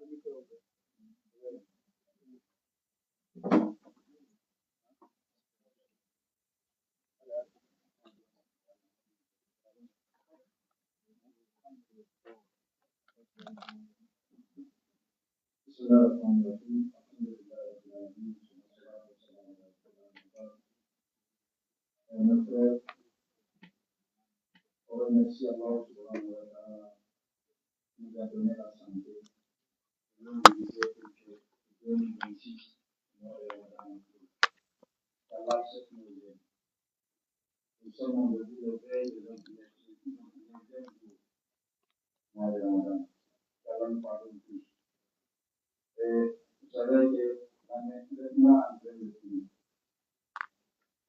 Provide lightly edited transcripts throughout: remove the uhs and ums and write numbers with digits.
On remercie Allah subhanahu wa ta'ala qui nous a donné la santé. L'homme disait que Dieu nous bénisse. Allah sait que nous sommes en début de veille de notre mois de Ramadan. Allah nous pardonne tous. Et vous savez que le mois est en train de finir.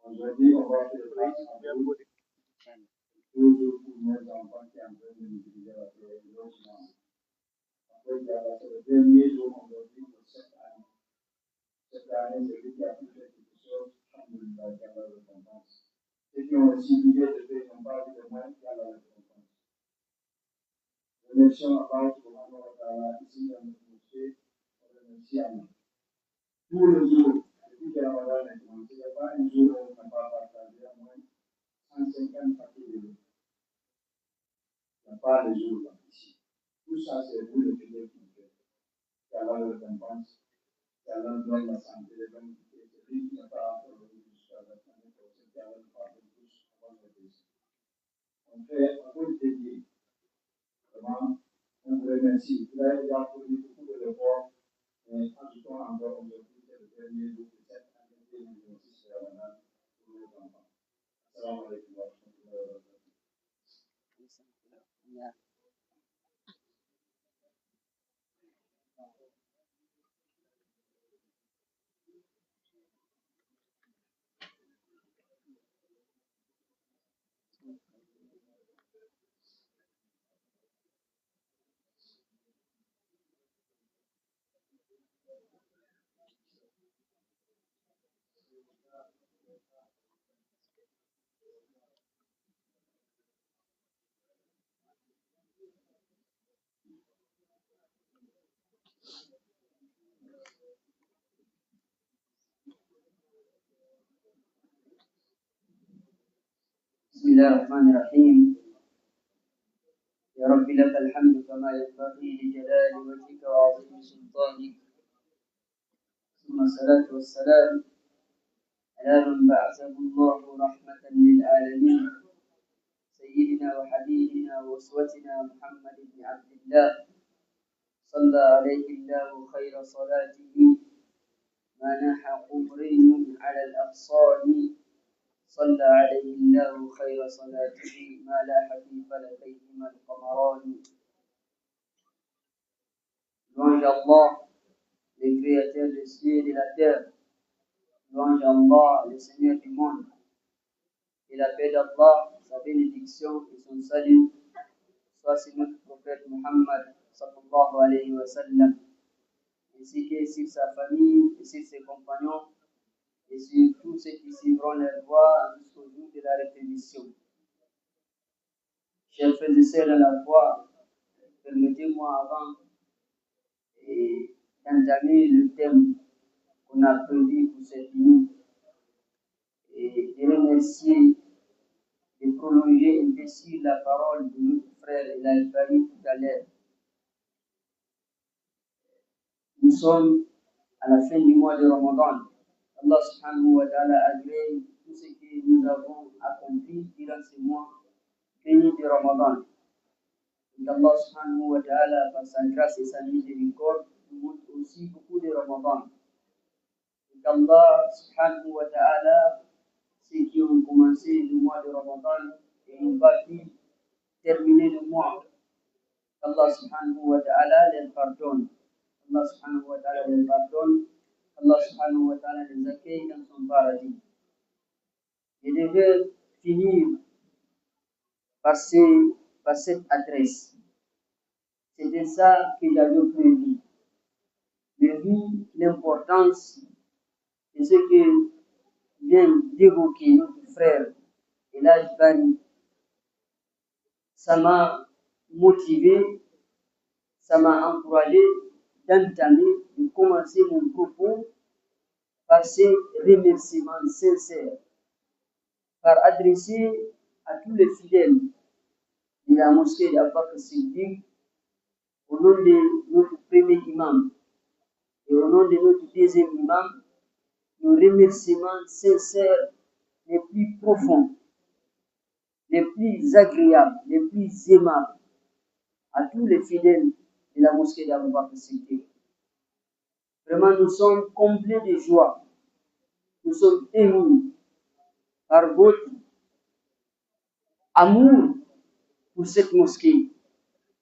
Aujourd'hui, on va faire le place en route. Toujours pour nos enfants qui sont en train de nous utiliser la logement. Après, c'est le dernier jour aujourd'hui de cette année. Cette année, c'est lui qui a pu faire quelque chose, alhamdoulilah, qui a la récompense. Ceux qui ont aussi l'idée de faire, ils n'ont pas vu de moins qui a la récompense. Remercions Allah subhanahu wa ta'ala ici dans notre mosquée. On remercie Allah. Tous les jours, depuis que Ramadan a commencé, il n'y a pas un jour où on n'a pas partagé à moins 150 paquets de l'eau. Il n'y a pas de jour là, ici. Tout ça, c'est vous le prier qui fait. Qui a la récompense. Qui a la donne la santé, les hommes qui fait. C'est lui qui n'a pas encore venu jusqu'à la fin de procès, qui a la pardon tous avant de décès. On peut dédier. Vraiment, on vous remercie. Vous avez déjà fourni beaucoup de efforts. Mais ajoutons encore aujourd'hui, c'est le dernier jour de cette année 2026 de Ramadan pour nos enfants. Assalamu alaikum wa rahmatullahi wa barakatuh. بسم الله الرحمن الرحيم. يا رب لك الحمد كما ينبغي لجلال وجهك وعظيم سلطانك، ثم الصلاة والسلام على من بعثه الله رحمة للعالمين، سيدنا وحبيبنا وأسوتنا محمد بن عبد الله، صلى عليه الله خير صلاته ما ناح قمرين على الأغصان، صلى عليه الله خير صلاته ما لاح في فلكيهما القمران. Louange Allah, le créateur des cieux et de la terre. Louange Allah, le Seigneur du monde. Et la paix d'Allah, sa bénédiction et son salut soit sur notre prophète Muhammad sallallahu alayhi wa sallam, ainsi que sur sa famille et sur ses compagnons, et sur tous ceux qui suivront leur voie jusqu'au jour de la rétribution. Chers frères et sœurs dans la foi, permettez-moi avant d'entamer le thème qu'on a prévu pour cette nuit et de remercier, de prolonger un peu sur la parole de notre frère El Bari tout à l'heure. Nous sommes à la fin du mois de Ramadan. Allah subhanahu wa ta'ala agrée tout ce que nous avons accompli durant ce mois béni de Ramadan. Et Allah subhanahu wa ta'ala, par sa grâce et sa miséricorde, nous montre aussi beaucoup de Ramadan. Et Allah subhanahu wa ta'ala, ceux qui ont commencé le mois de Ramadan et n'ont pas pu terminer le mois, Allah subhanahu wa ta'ala les pardonne. Allah subhanahu wa ta'ala les pardonne. Allah subhanahu wa ta'ala les accueille dans son paradis. Je devais finir par cette adresse. C'était ça que j'avais prévu. Mais vu l'importance de ce que vient d'évoquer notre frère El Bari, ça m'a motivé, ça m'a encouragé d'entamer, de commencer mon propos par ces remerciements sincères, par adresser à tous les fidèles de la mosquée d'Abu Bakr Siddiq, au nom de notre premier imam et au nom de notre deuxième imam, nos remerciements sincères les plus profonds, les plus agréables, les plus aimables à tous les fidèles de la mosquée d'Abu Bakr Siddiq. Vraiment, nous sommes comblés de joie, nous sommes émus par votre amour pour cette mosquée.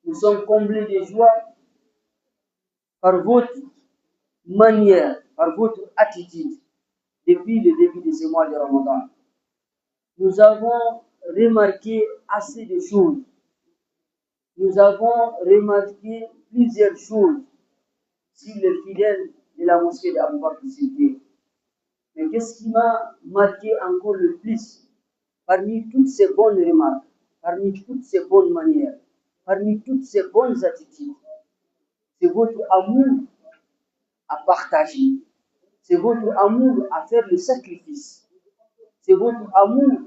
Nous sommes comblés de joie par votre manière, par votre attitude depuis le début de ce mois de Ramadan. Nous avons remarqué assez de choses. Nous avons remarqué plusieurs choses sur les fidèles de la mosquée d'Abu Bakr Siddiq. Mais qu'est-ce qui m'a marqué encore le plus parmi toutes ces bonnes remarques, parmi toutes ces bonnes manières, parmi toutes ces bonnes attitudes? C'est votre amour à partager. C'est votre amour à faire le sacrifice. C'est votre amour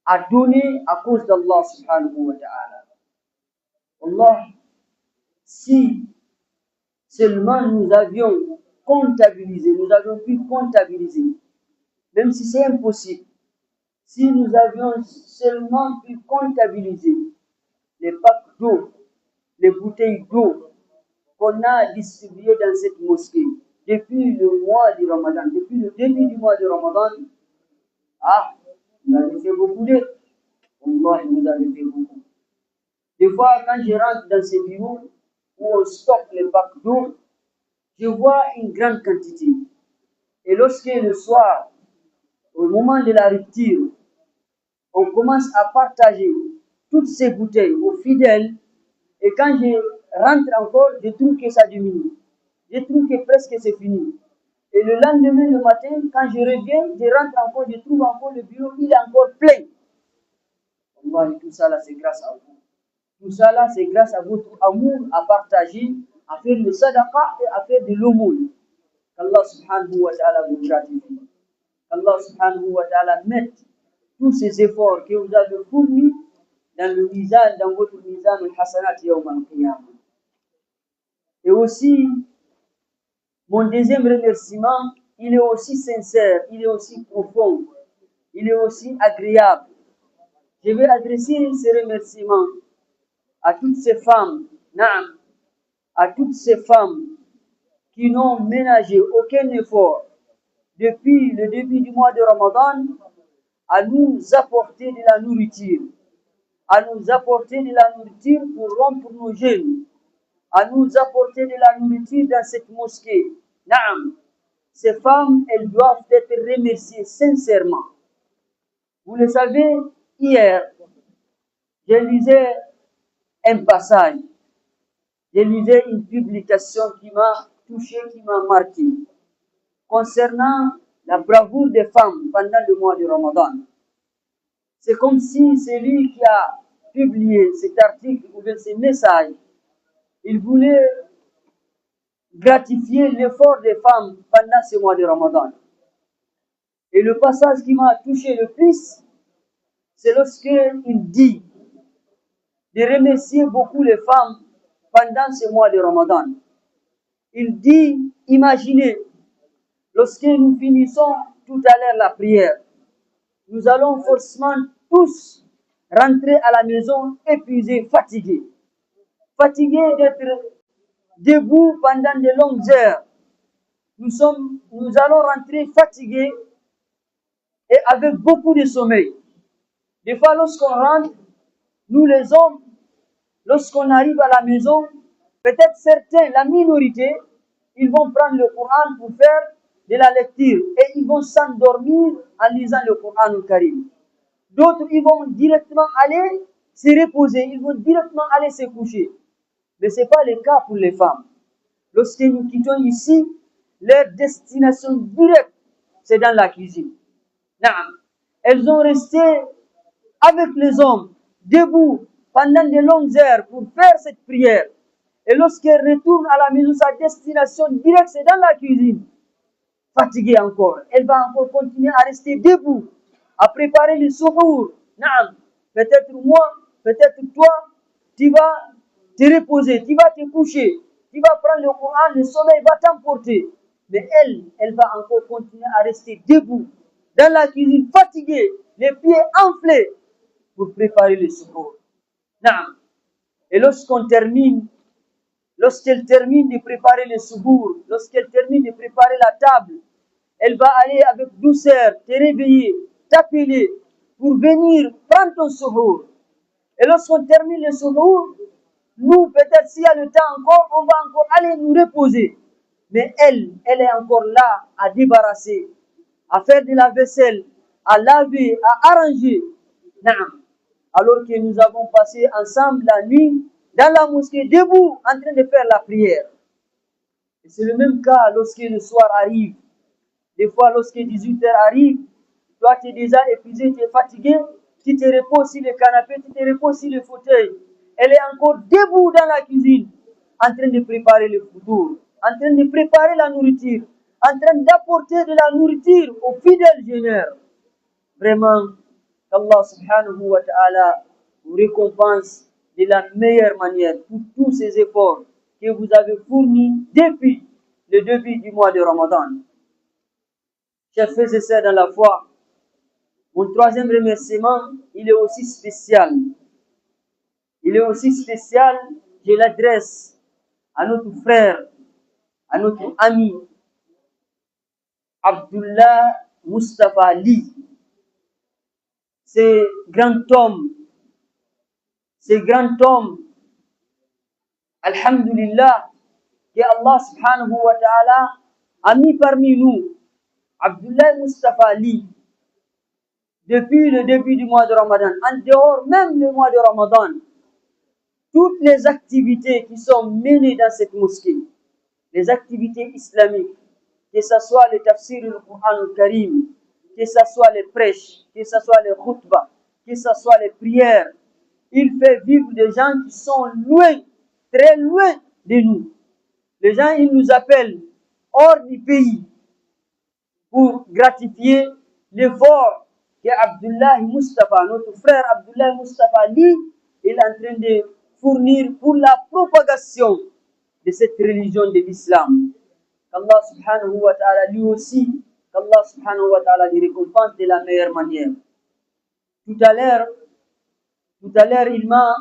à donner à cause d'Allah subhanahu wa ta'ala. Allah, si seulement nous avions comptabilisé, nous avions pu comptabiliser, même si c'est impossible, si nous avions seulement pu comptabiliser les packs d'eau, les bouteilles d'eau qu'on a distribuées dans cette mosquée depuis le mois du Ramadan, depuis le début du mois de Ramadan, vous avez fait beaucoup d'eau. Allah, vous avez fait beaucoup. Des fois, quand je rentre dans ces bureaux où on stocke les packs d'eau, je vois une grande quantité. Et lorsque le soir, au moment de la rupture, on commence à partager toutes ces bouteilles aux fidèles, et quand je rentre encore, je trouve que ça diminue. Je trouve que presque c'est fini. Et le lendemain, le matin, quand je reviens, je rentre encore, je trouve encore le bureau, il est encore plein. Allah, tout ça là, c'est grâce à vous. Tout ça là, c'est grâce à votre amour à partager, à faire le sadaqa et à faire de l'aumône. Qu'Allah subhanahu wa ta'ala vous gratifie. Qu'Allah subhanahu wa ta'ala mette tous ces efforts que vous avez fournis dans le mizan, dans votre mizan al-hasanat yawm al-qiyamah. Et aussi, mon deuxième remerciement, il est aussi sincère, il est aussi profond, il est aussi agréable. Je vais adresser ces remerciements à toutes ces femmes, à toutes ces femmes qui n'ont ménagé aucun effort depuis le début du mois de Ramadan à nous apporter de la nourriture, pour rompre nos jeûnes, à nous apporter de la nourriture dans cette mosquée. Ces femmes, elles doivent être remerciées sincèrement. Vous le savez, hier, je lisais un passage, je lisais une publication qui m'a touché, qui m'a marqué, concernant la bravoure des femmes pendant le mois de Ramadan. C'est comme si celui qui a publié cet article ou bien ces messages, il voulait gratifier l'effort des femmes pendant ce mois de Ramadan. Et le passage qui m'a touché le plus, c'est lorsqu'il dit de remercier beaucoup les femmes pendant ce mois de Ramadan. Il dit, imaginez, lorsque nous finissons tout à l'heure la prière, nous allons forcément tous rentrer à la maison épuisés, fatigués. Fatigués d'être debout pendant de longues heures. Nous allons rentrer fatigués et avec beaucoup de sommeil. Des fois, lorsqu'on rentre, nous les hommes, lorsqu'on arrive à la maison, peut-être certains, la minorité, ils vont prendre le Coran pour faire de la lecture et ils vont s'endormir en lisant le Coran au Karim. D'autres, ils vont directement aller se reposer, ils vont directement aller se coucher. Mais ce n'est pas le cas pour les femmes. Lorsque nous quittons ici, leur destination directe, c'est dans la cuisine. Elles ont resté avec les hommes, debout, pendant de longues heures pour faire cette prière. Et lorsqu'elle retourne à la maison, sa destination directe, c'est dans la cuisine. Fatiguée encore. Elle va encore continuer à rester debout, à préparer le souhour. Naam. Peut-être moi, peut-être toi, tu vas te reposer, tu vas te coucher, tu vas prendre le Coran, le sommeil va t'emporter. Mais elle va encore continuer à rester debout, dans la cuisine, fatiguée, les pieds enflés, pour préparer le souhour. Naam. Et lorsqu'elle termine de préparer le souhour, lorsqu'elle termine de préparer la table, elle va aller avec douceur te réveiller, t'appeler pour venir prendre ton souhour. Et lorsqu'on termine le souhour, nous, peut-être s'il y a le temps encore, on va encore aller nous reposer. Mais elle est encore là à débarrasser, à faire de la vaisselle, à laver, à arranger. Naam. Alors que nous avons passé ensemble la nuit dans la mosquée, debout, en train de faire la prière. Et c'est le même cas lorsque le soir arrive. Des fois, lorsque 18h arrive, toi, tu es déjà épuisé, tu es fatigué, tu te reposes sur le canapé, tu te reposes sur le fauteuil. Elle est encore debout dans la cuisine, en train de préparer le four, en train de préparer la nourriture, en train d'apporter de la nourriture aux fidèles jeûneurs. Vraiment, qu'Allah subhanahu wa ta'ala vous récompense de la meilleure manière pour tous ces efforts que vous avez fournis depuis le début du mois de Ramadan. Chers frères et sœurs dans la foi, mon troisième remerciement, il est aussi spécial. Je l'adresse à notre frère, à notre ami, Abdullah Mustafa Ly. Ce grand homme, alhamdulillah, que Allah subhanahu wa ta'ala a mis parmi nous, Abdullah Mustafa Ly, depuis le début du mois de Ramadan, en dehors même du mois de Ramadan, toutes les activités qui sont menées dans cette mosquée, les activités islamiques, que ce soit le tafsir du Coran al-Karim, que ce soit les prêches, que ce soit les khutbahs, que ce soit les prières, il fait vivre des gens qui sont loin, très loin de nous. Les gens, ils nous appellent hors du pays pour gratifier l'effort que Abdullah Mustafa, notre frère Abdullah Mustafa Ly, est en train de fournir pour la propagation de cette religion de l'islam. Qu'Allah subhanahu wa ta'ala lui aussi, qu'Allah subhanahu wa ta'ala lui récompense de la meilleure manière. Tout à l'heure, il m'a,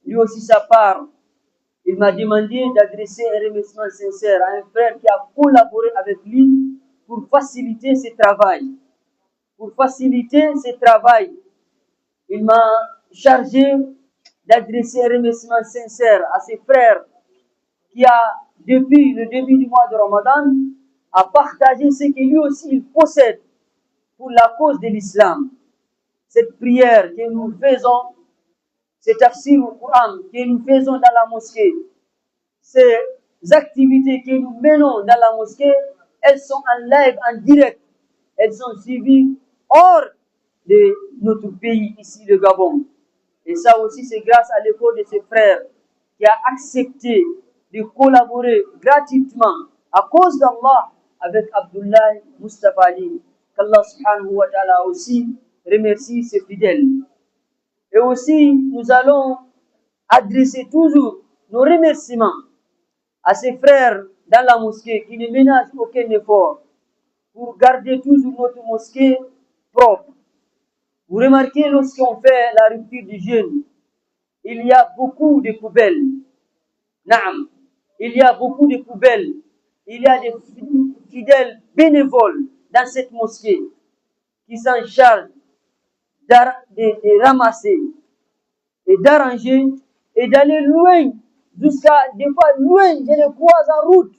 lui aussi sa part, il m'a demandé d'adresser un remerciement sincère à un frère qui a collaboré avec lui pour faciliter ce travail. Il m'a chargé d'adresser un remerciement sincère à ses frères qui a, depuis le début du mois de Ramadan, a partagé ce que lui aussi il possède pour la cause de l'islam. Cette prière que nous faisons, cet tafsir au Coran que nous faisons dans la mosquée, ces activités que nous menons dans la mosquée, elles sont en live, en direct. Elles sont suivies hors de notre pays, ici, le Gabon. Et ça aussi, c'est grâce à l'effort de ses frères qui a accepté de collaborer gratuitement à cause d'Allah avec Abdullah Mustafa Ly. Qu'Allah subhanahu wa ta'ala aussi remercie ses fidèles. Et aussi, nous allons adresser toujours nos remerciements à ses frères dans la mosquée qui ne ménagent aucun effort pour garder toujours notre mosquée propre. Vous remarquez, lorsqu'on fait la rupture du jeûne, il y a beaucoup de poubelles. Naam, il y a beaucoup de poubelles. Il y a des fidèles bénévoles dans cette mosquée qui s'en chargent de ramasser et d'arranger et d'aller loin, jusqu'à des fois loin, je les croise en route.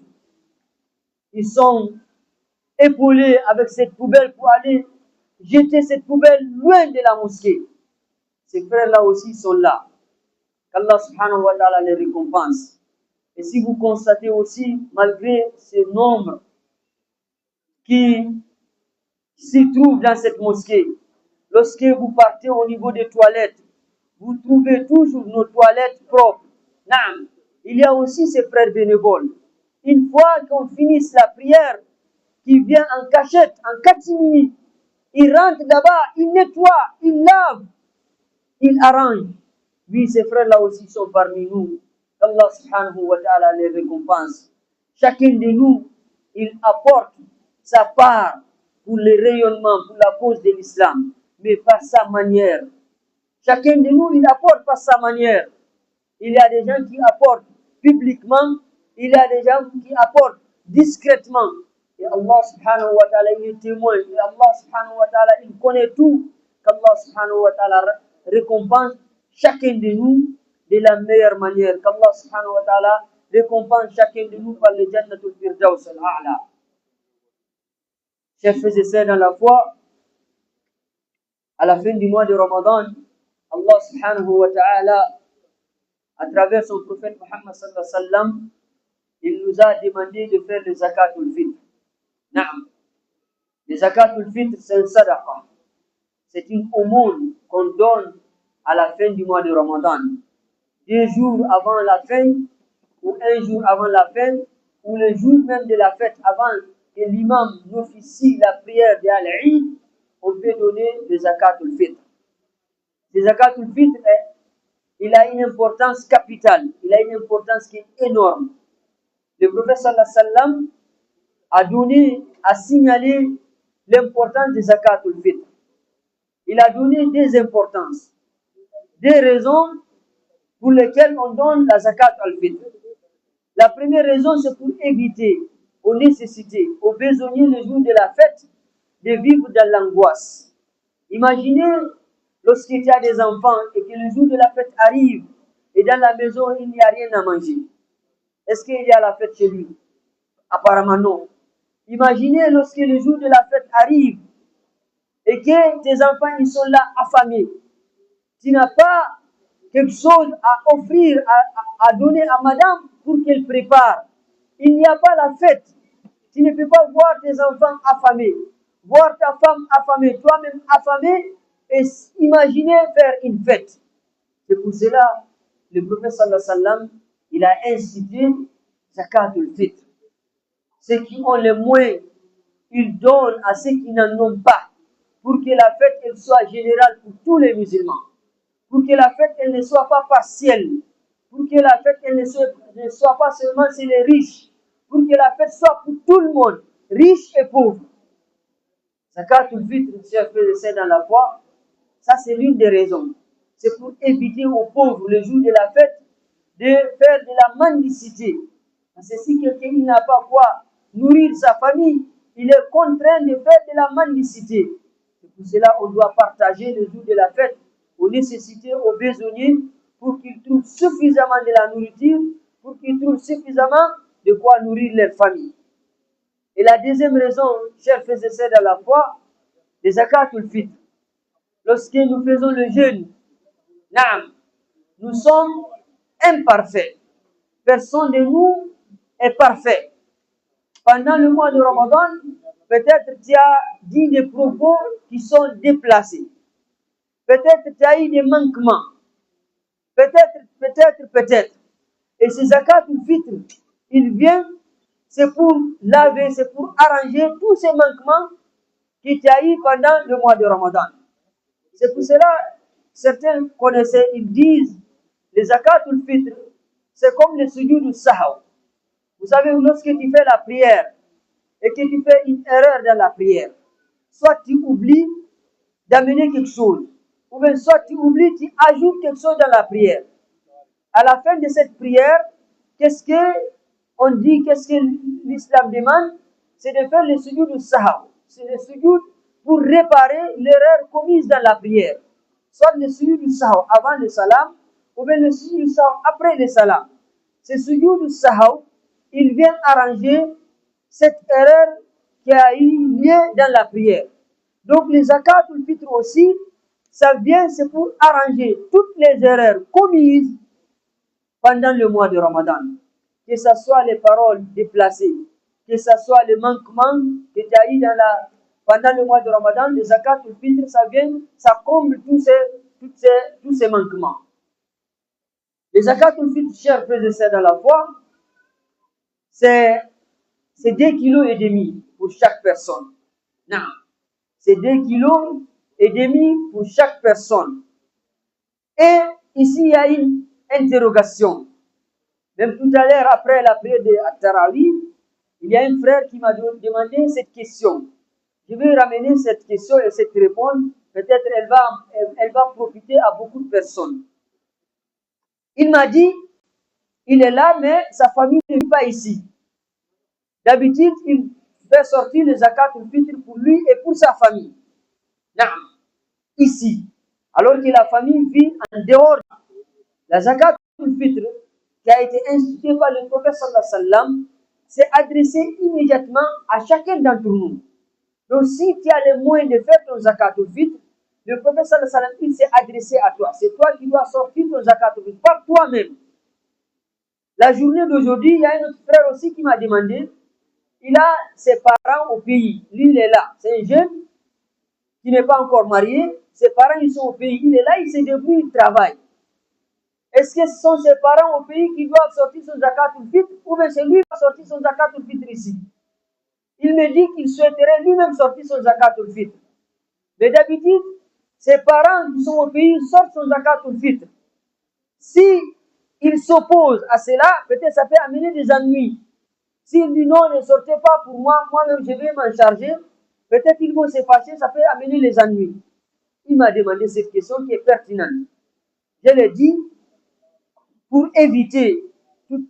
Ils sont épaulés avec cette poubelle pour aller jeter cette poubelle loin de la mosquée. Ces frères-là aussi sont là. Qu'Allah subhanahu wa ta'ala les récompense. Et si vous constatez aussi, malgré ce nombre qui s'y trouve dans cette mosquée, lorsque vous partez au niveau des toilettes, vous trouvez toujours nos toilettes propres. Naam, il y a aussi ses frères bénévoles. Une fois qu'on finisse la prière, qui vient en cachette, en catimini, il rentre là-bas, il nettoie, il lave, il arrange. Oui, ces frères-là aussi sont parmi nous. Allah subhanahu wa ta'ala les récompense. Chacun de nous, il apporte sa part pour le rayonnement, pour la cause de l'islam, mais par sa manière. Chacun de nous, il apporte par sa manière. Il y a des gens qui apportent publiquement, il y a des gens qui apportent discrètement. Et Allah subhanahu wa ta'ala, il est témoin. Et Allah subhanahu wa ta'ala, il connaît tout. Qu'Allah subhanahu wa ta'ala récompense chacun de nous de la meilleure manière. Qu'Allah subhanahu wa ta'ala récompense chacun de nous par le Jannatul Firdaus al-A'la. Chers frères et sœurs dans la foi, à la fin du mois de Ramadan, Allah subhanahu wa ta'ala, à travers son prophète Muhammad sallallahu alayhi wa sallam, il nous a demandé de faire le zakatul fitr. Naam. Le zakatul fitr, c'est un sadaqa. C'est une aumône qu'on donne à la fin du mois de Ramadan. 2 jours avant la fin, ou 1 jour avant la fin, ou le jour même de la fête, avant que l'imam officie la prière de Al-Eid, on peut donner le zakatul fitr. Le zakatul fitr, il a une importance capitale, il a une importance qui est énorme. Le prophète sallallahu alayhi wa sallam a signalé l'importance du zakatul fitr. Il a donné des importances, des raisons pour lesquelles on donne la zakat al-fitr. La première raison, c'est pour éviter aux nécessités, aux besognés le jour de la fête, de vivre dans l'angoisse. Imaginez lorsqu'il y a des enfants et que le jour de la fête arrive et dans la maison il n'y a rien à manger. Est-ce qu'il y a la fête chez lui? Apparemment non. Imaginez lorsque le jour de la fête arrive et que tes enfants ils sont là affamés. Tu n'as pas quelque chose à offrir, à donner à madame pour qu'elle prépare. Il n'y a pas la fête. Tu ne peux pas voir tes enfants affamés, voir ta femme affamée, toi-même affamé, et imaginer faire une fête. C'est pour cela le prophète sallallahu alayhi wa sallam, il a institué zakatul fitr. Ceux qui ont les moyens, ils donnent à ceux qui n'en ont pas, pour que la fête elle soit générale pour tous les musulmans, pour que la fête elle ne soit pas partielle, pour que la fête elle ne soit pas seulement chez les riches, pour que la fête soit pour tout le monde, riche et pauvre. Zakatul fitr, chers frères et sœurs dans la foi, ça c'est l'une des raisons. C'est pour éviter aux pauvres le jour de la fête de faire de la mendicité. Parce que si quelqu'un n'a pas quoi nourrir sa famille, il est contraint de faire de la mendicité. C'est pour cela qu'on doit partager le jour de la fête aux nécessités, aux besognés, pour qu'ils trouvent suffisamment de la nourriture, pour qu'ils trouvent suffisamment de quoi nourrir leur famille. Et la deuxième raison, chers frères et sœurs dans la foi, les zakatul fitr. Lorsque nous faisons le jeûne, nous sommes imparfaits. Personne de nous est parfait. Pendant le mois de Ramadan, peut-être tu as dit des propos qui sont déplacés. Peut-être tu as eu des manquements. Peut-être. Et ce zakatul fitr, il vient, c'est pour laver, c'est pour arranger tous ces manquements que tu as eu pendant le mois de Ramadan. C'est pour cela, certains connaissaient, ils disent, le zakatul fitr, c'est comme le sujoud sahw. Vous savez, lorsque tu fais la prière et que tu fais une erreur dans la prière, soit tu oublies d'amener quelque chose, ou bien soit tu oublies, tu ajoutes quelque chose dans la prière. À la fin de cette prière, qu'est-ce que l'islam demande? C'est de faire le sujoud sahw. C'est le sujoud pour réparer l'erreur commise dans la prière. Soit le sujoud sahw avant le salam, ou bien le sujoud sahw après le salam. Ce sujoud sahw, il vient arranger cette erreur qui a eu lieu dans la prière. Donc les zakatul fitr aussi, ça vient, c'est pour arranger toutes les erreurs commises pendant le mois de Ramadan. Que ce soit les paroles déplacées, que ce soit les manquements que tu as eu pendant le mois de Ramadan, le zakatul fitr, ça vient, ça comble tous ces manquements. Les zakat al-fitr, chers frères et sœurs dans la foi, c'est 2,5 kg pour chaque personne. Non. C'est 2,5 kg pour chaque personne. Et ici, il y a une interrogation. Même tout à l'heure, après la prière de Tarawih, il y a un frère qui m'a demandé cette question. Je vais ramener cette question et cette réponse. Peut-être elle va profiter à beaucoup de personnes. Il m'a dit, il est là, mais sa famille n'est pas ici. D'habitude, il fait sortir le zakat al-fitr pour lui et pour sa famille. Non, ici. Alors que la famille vit en dehors. La zakat al-fitr, qui a été instituée par le prophète sallallahu alayhi wa sallam, s'est adressée immédiatement à chacun d'entre nous. Donc, si tu as les moyens de faire ton zakat al-fitr, le prophète sallallahu alayhi wa sallam, il s'est adressé à toi. C'est toi qui dois sortir ton zakat al-fitr par toi-même. La journée d'aujourd'hui, il y a un autre frère aussi qui m'a demandé, il a ses parents au pays. Lui, il est là. C'est un jeune qui n'est pas encore marié. Ses parents, ils sont au pays. Il est là, il se débrouille, il travaille. Est-ce que ce sont ses parents au pays qui doivent sortir son zakat al-fitr ou bien c'est lui qui va sortir son zakat al-fitr ici? Il me dit qu'il souhaiterait lui-même sortir son zakat al-fitr. Mais d'habitude, ses parents qui sont au pays sortent son zakat al-fitr. Si il s'oppose à cela, peut-être ça peut amener des ennuis. S'il dit non, ne sortez pas pour moi, moi-même je vais m'en charger, peut-être ils vont se fâcher, ça peut amener les ennuis. Il m'a demandé cette question qui est pertinente. Je l'ai dit, pour éviter tous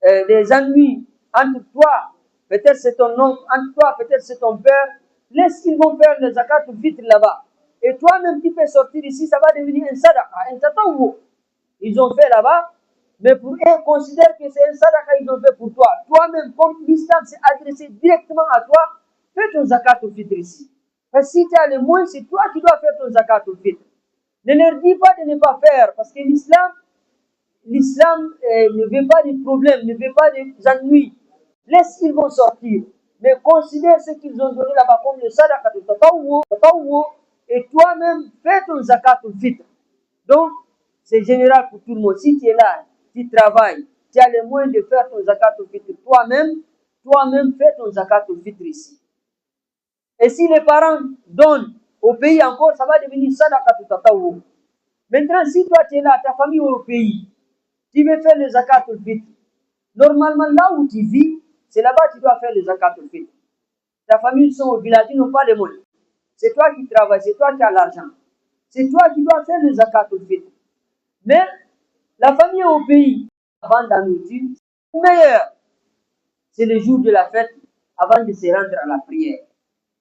les ennuis entre toi, peut-être c'est ton oncle, entre toi, peut-être c'est ton père, laisse qu'ils vont faire le zakat al-fitr là-bas. Et toi-même, tu peux sortir ici, ça va devenir un sadaqa, un tatawu. Ils ont fait là-bas, mais pour eux, considère que c'est un sadaqa qu'ils ont fait pour toi. Toi-même, comme l'islam s'est adressé directement à toi, fais ton zakat al-fitr ici. Parce que si tu as les moyens, c'est toi qui dois faire ton zakat al-fitr. Ne leur dis pas de ne pas faire, parce que l'islam ne veut pas de problèmes, ne veut pas des ennuis. Laisse qu'ils vont sortir. Mais considère ce qu'ils ont donné là-bas comme le sadaqa de tatawu, et toi-même, fais ton zakat al-fitr. Donc, c'est général pour tout le monde. Si tu es là, tu travailles, tu as les moyens de faire ton zakat al-fitr toi-même fais ton zakat al-fitr ici. Et si les parents donnent au pays encore, ça va devenir sadaqa de tatawu. Maintenant, si toi tu es là, ta famille est au pays, tu veux faire le zakat al-fitr. Normalement, là où tu vis, c'est là-bas que tu dois faire le zakat al-fitr. Ta famille sont au village, ils n'ont pas les moyens. C'est toi qui travailles, c'est toi qui as l'argent. C'est toi qui dois faire le zakat al-fitr. Mais la famille au pays, avant la nourriture, meilleur, c'est le jour de la fête, avant de se rendre à la prière.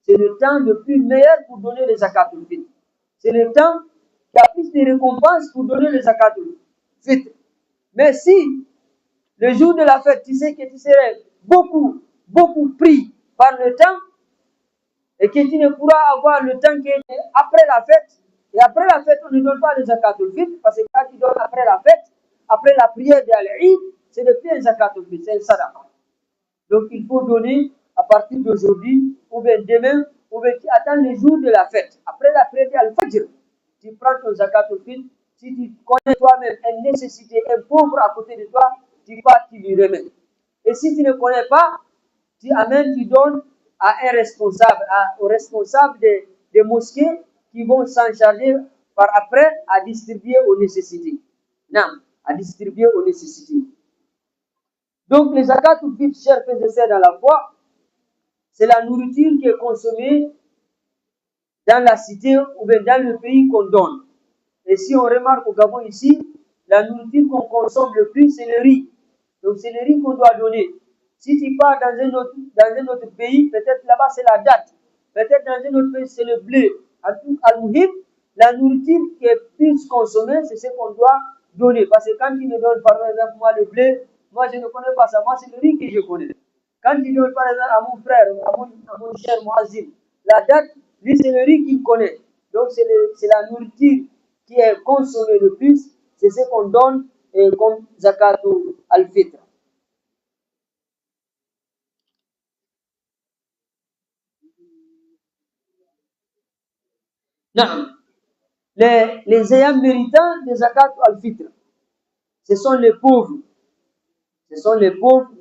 C'est le temps le plus meilleur pour donner le zakat al-fitr. C'est le temps qui a plus de récompenses pour donner le zakat al-fitr. Mais si le jour de la fête, tu sais que tu serais beaucoup pris par le temps et que tu ne pourras avoir le temps qu'après la fête. Et après la fête, on ne donne pas le zakat al-fitr parce que quand tu donnes après la fête, après la prière de l'Eid, c'est le plus un zakat al-fitr, c'est un sadaqa. Donc il faut donner à partir d'aujourd'hui, ou bien demain, ou bien tu attends le jour de la fête. Après la prière de al-Fajr, tu prends ton zakat al-fitr. Si tu connais toi-même une nécessité, un pauvre à côté de toi, tu pars, tu lui remets. Et si tu ne connais pas, tu amènes, tu donnes à un responsable, aux responsables des mosquées qui vont s'en charger par après à distribuer aux nécessités. Non, à distribuer aux nécessités. Donc, les zakat al-fitr, chers frères et sœurs dans la foi, c'est la nourriture qui est consommée dans la cité ou bien dans le pays qu'on donne. Et si on remarque au Gabon ici, la nourriture qu'on consomme le plus, c'est le riz. Donc, c'est le riz qu'on doit donner. Si tu pars dans un autre pays, peut-être là-bas c'est la date. Peut-être dans un autre pays c'est le blé. Al-Muhim, la nourriture qui est plus consommée, c'est ce qu'on doit donner. Parce que quand tu me donnes par exemple moi le blé, moi je ne connais pas ça. Moi c'est le riz que je connais. Quand tu donnes par exemple à mon frère, à mon cher Moazim, la date, lui c'est le riz qu'il connaît. Donc c'est la nourriture qui est consommée le plus, c'est ce qu'on donne comme zakat al-fitr. Non. Les ayants méritants de zakat al-fitr, ce sont les pauvres. Ce sont les pauvres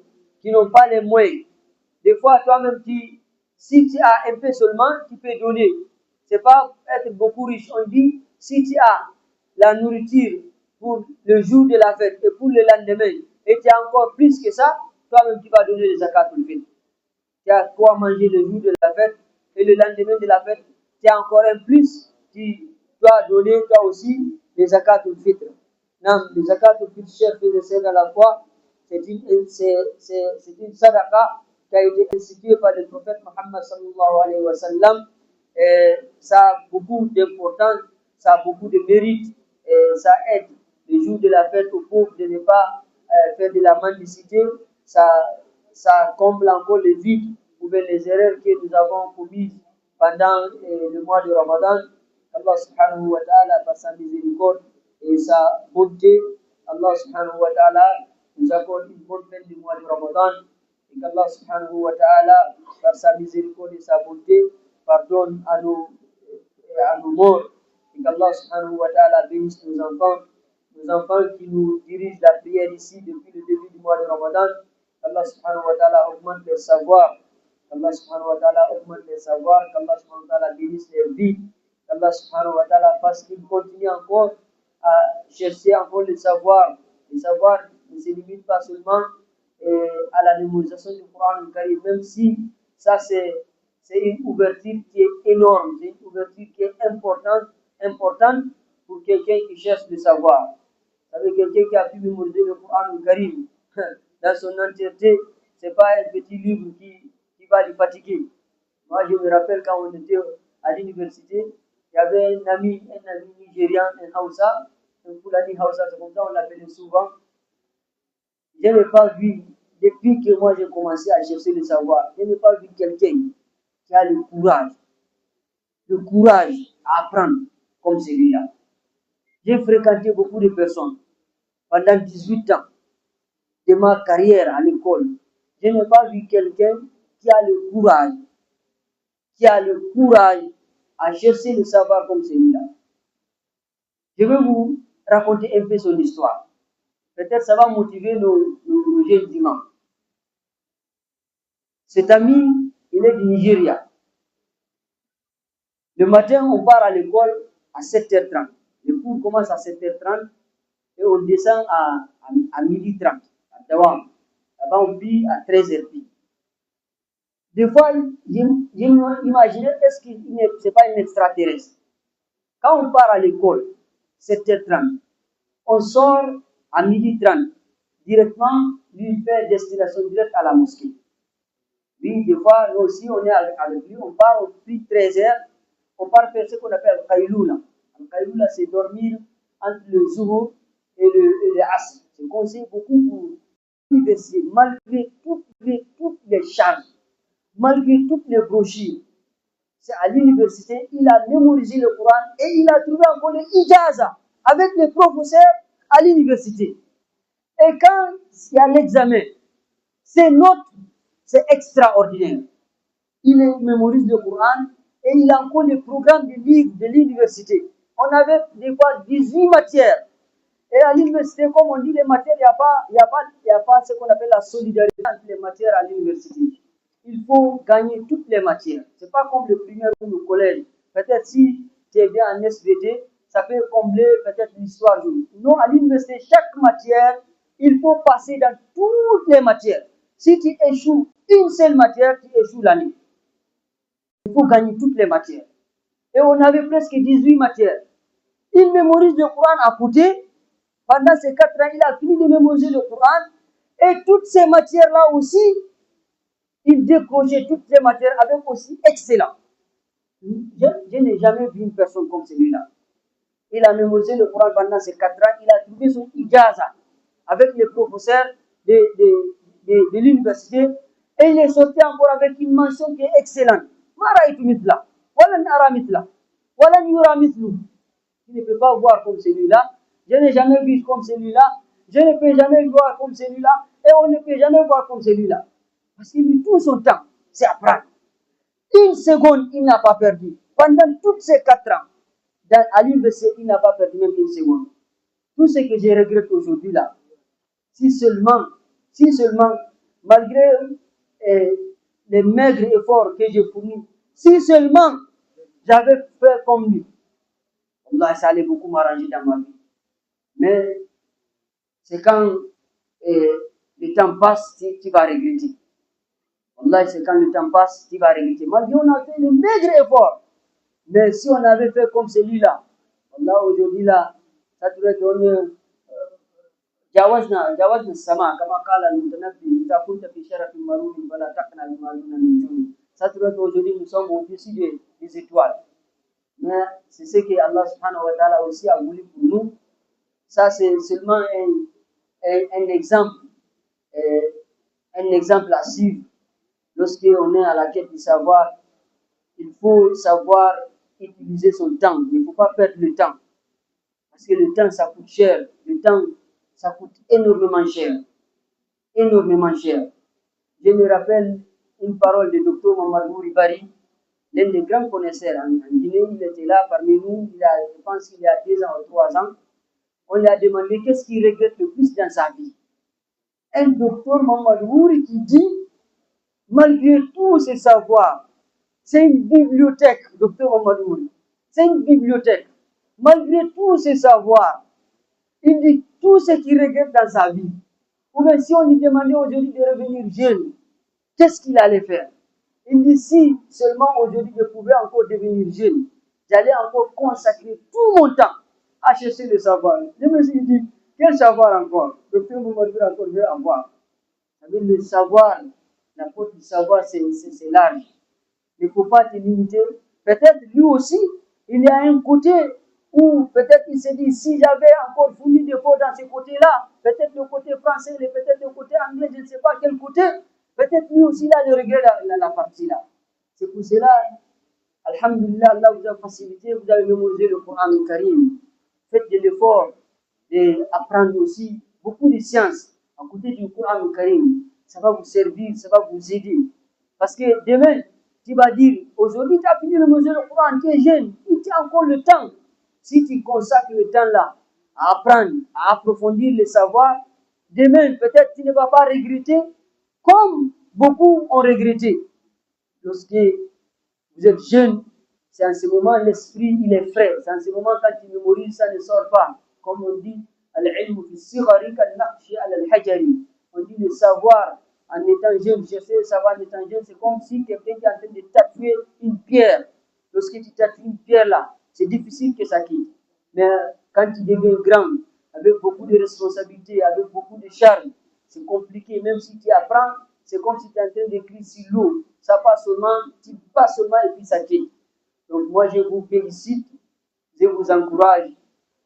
qui n'ont pas les moyens. Des fois, toi-même, si tu as un peu seulement, tu peux donner. C'est pas être beaucoup riche. On dit, si tu as la nourriture pour le jour de la fête et pour le lendemain, et tu as encore plus que ça, toi-même, tu vas donner les zakatul fitr. Tu as quoi manger le jour de la fête et le lendemain de la fête, tu as encore un plus, tu dois donner toi aussi les zakatul fitr. Non, les zakatul fitr, chers frères et sœurs dans la foi, c'est une sadaqa qui a été instituée par le prophète Muhammad sallallahu alayhi wa sallam. Ça a beaucoup d'importance, ça a beaucoup de mérite, et ça aide le jour de la fête aux pauvres de ne pas faire de la mendicité. Ça comble encore les vides ou bien les erreurs que nous avons commises pendant le mois de Ramadan. Allah subhanahu wa ta'ala, par sa miséricorde et sa bonté, Allah subhanahu wa ta'ala nous accorde une bonne fin du mois de Ramadan. Et qu'Allah subhanahu wa ta'ala, par sa miséricorde et sa bonté, pardonne à nos morts. Et qu'Allah subhanahu wa ta'ala bénisse nos enfants qui nous dirigent la prière ici depuis le début du mois de Ramadan. Allah subhanahu wa ta'ala augmente leur savoir. Allah subhanahu wa ta'ala augmente les savoirs. Qu'Allah subhanahu wa ta'ala bénisse leur vie. Qu'Allah subhanahu wa ta'ala fasse qu'ils continuent encore à chercher encore le savoir. Le savoir ne se limite pas seulement à la mémorisation du Coran Karim, même si ça c'est une ouverture qui est énorme, c'est une ouverture qui est importante pour quelqu'un qui cherche le savoir. Vous savez, quelqu'un qui a pu mémoriser le Coran Karim dans son entièreté, ce n'est pas un petit livre qui va lui fatiguer. Moi, je me rappelle quand on était à l'université, il y avait un ami nigérien, un Hausa, un Fulani Hausa, c'est comme ça on l'appelait souvent. Je n'ai pas vu, depuis que moi j'ai commencé à chercher le savoir, je n'ai pas vu quelqu'un qui a le courage à apprendre comme celui-là. J'ai fréquenté beaucoup de personnes pendant 18 ans de ma carrière à l'école. Je n'ai pas vu quelqu'un qui a le courage à chercher le savoir comme celui-là. Je vais vous raconter un peu son histoire. Peut-être ça va motiver nos jeunes dimanches. Cet ami, il est du Nigeria. Le matin, on part à l'école à 7h30. Le cours commence à 7h30 et on descend à 12h30, à Dawam. Là-bas, on vit à 13h30. Des fois, j'imaginais, est-ce que ce n'est pas un extraterrestre? Quand on part à l'école, 7h30, on sort à 12h30, directement, lui fait destination directe à la mosquée. Lui, des fois, nous aussi, on est avec lui, on part au prix 13h, on part faire ce qu'on appelle Kailoula. Kailoula, c'est dormir entre le Zuhur et le Asr. Je conseille beaucoup pour l'université, malgré toutes les charges, malgré toutes les brochures. C'est à l'université, il a mémorisé le Coran et il a trouvé encore les ijaza avec les professeurs à l'université. Et quand il y a l'examen, ses notes, c'est extraordinaire. Il mémorise le Coran et il a encore les programmes de livres de l'université. On avait des fois 18 matières. Et à l'université, comme on dit, les matières, il n'y a pas ce qu'on appelle la solidarité entre les matières à l'université. Il faut gagner toutes les matières. Ce n'est pas comme le primaire ou le collège. Peut-être si tu es bien en SVT, ça peut combler peut-être l'histoire. Non, à l'université, chaque matière, il faut passer dans toutes les matières. Si tu échoues une seule matière, tu échoues l'année. Il faut gagner toutes les matières. Et on avait presque 18 matières. Il mémorise le Coran à côté. Pendant ces 4 ans, il a fini de mémoriser le Coran. Et toutes ces matières-là aussi, il décrochait toutes ces matières avec aussi excellent. Je n'ai jamais vu une personne comme celui-là. Il a mémorisé le Coran pendant ces 4 ans. Il a trouvé son ijaza avec les professeurs de l'université. Et il est sorti encore avec une mention qui est excellente. Tu ne peux pas voir comme celui-là. Je n'ai jamais vu comme celui-là. Je ne peux jamais voir comme celui-là. Et on ne peut jamais voir comme celui-là. Parce qu'il lui tout son temps, c'est apprendre. Une seconde, il n'a pas perdu. Pendant toutes ces 4 ans, à l'université, il n'a pas perdu même une seconde. Tout ce que je regrette aujourd'hui là, si seulement, malgré les maigres efforts que j'ai fournis, si seulement j'avais fait comme lui, Allah, ça allait beaucoup m'arranger dans ma vie. Mais c'est quand le temps passe, tu vas regretter. Allah, c'est quand le temps passe, tu vas regretter. Malgré on a fait le maigre effort, mais si on avait fait comme celui-là, Allah, aujourd'hui là, ça devrait donner جاوزنا السماء كما قال المتنبي إذا كنت في شرف مرور فلا تقنع بما دون النجوم. Ça devrait aujourd'hui nous sommes au-dessus des étoiles. Mais c'est ce que Allah subhanahu wa ta'ala aussi a voulu pour nous. Ça c'est seulement un exemple à suivre. Lorsqu'on est à la quête du savoir, il faut savoir utiliser son temps. Il ne faut pas perdre le temps. Parce que le temps, ça coûte cher. Le temps, ça coûte énormément cher. Énormément cher. Je me rappelle une parole de Dr Mamadou Ribari, l'un des grands connaisseurs en Guinée. Il était là parmi nous, je pense qu'il y a 2 ans ou 3 ans. On lui a demandé qu'est-ce qu'il regrette le plus dans sa vie. Un docteur Mamadou qui dit, malgré tous ses savoirs, c'est une bibliothèque, docteur Mamadou. C'est une bibliothèque. Malgré tous ses savoirs, il dit tout ce qu'il regrette dans sa vie. Ou bien si on lui demandait aujourd'hui de revenir jeune, qu'est-ce qu'il allait faire? Il dit si seulement aujourd'hui je pouvais encore devenir jeune, j'allais encore consacrer tout mon temps à chercher le savoir. Je me suis dit, quel savoir encore? Docteur Mamadou encore veut avoir. Le savoir, la porte du savoir, c'est large. Il ne faut pas te limiter. Peut-être lui aussi, il y a un côté où peut-être il s'est dit, si j'avais encore fourni des efforts dans ce côté-là, peut-être le côté français, peut-être le côté anglais, je ne sais pas quel côté, peut-être lui aussi, là, le regret la partie là. C'est pour cela, alhamdulillah, Allah vous a facilité, vous avez mémorisé le Coran Karim. Faites de l'effort d'apprendre aussi beaucoup de sciences à côté du Coran Karim. Ça va vous servir, ça va vous aider. Parce que demain, tu vas dire, aujourd'hui tu as fini de mémoriser le Coran, tu es jeune, tu as encore le temps. Si tu consacres le temps là à apprendre, à approfondir le savoir, demain peut-être tu ne vas pas regretter comme beaucoup ont regretté. Lorsque vous êtes jeune, c'est en ce moment l'esprit il est frais. C'est en ce moment quand tu mémorises, ça ne sort pas. Comme on dit, al-ilmu fi s-sighari kal-naqshi al-hajari. On dit le savoir en étant jeune, chercher le savoir en étant jeune, c'est comme si quelqu'un qui est en train de tatouer une pierre. Lorsque tu tatoues une pierre là, c'est difficile que ça quitte. Mais quand tu deviens grand, avec beaucoup de responsabilités, avec beaucoup de charges, c'est compliqué. Même si tu apprends, c'est comme si tu es en train d'écrire sur l'eau. Ça passe seulement, tu passes seulement et puis ça quitte. Donc moi je vous félicite, je vous encourage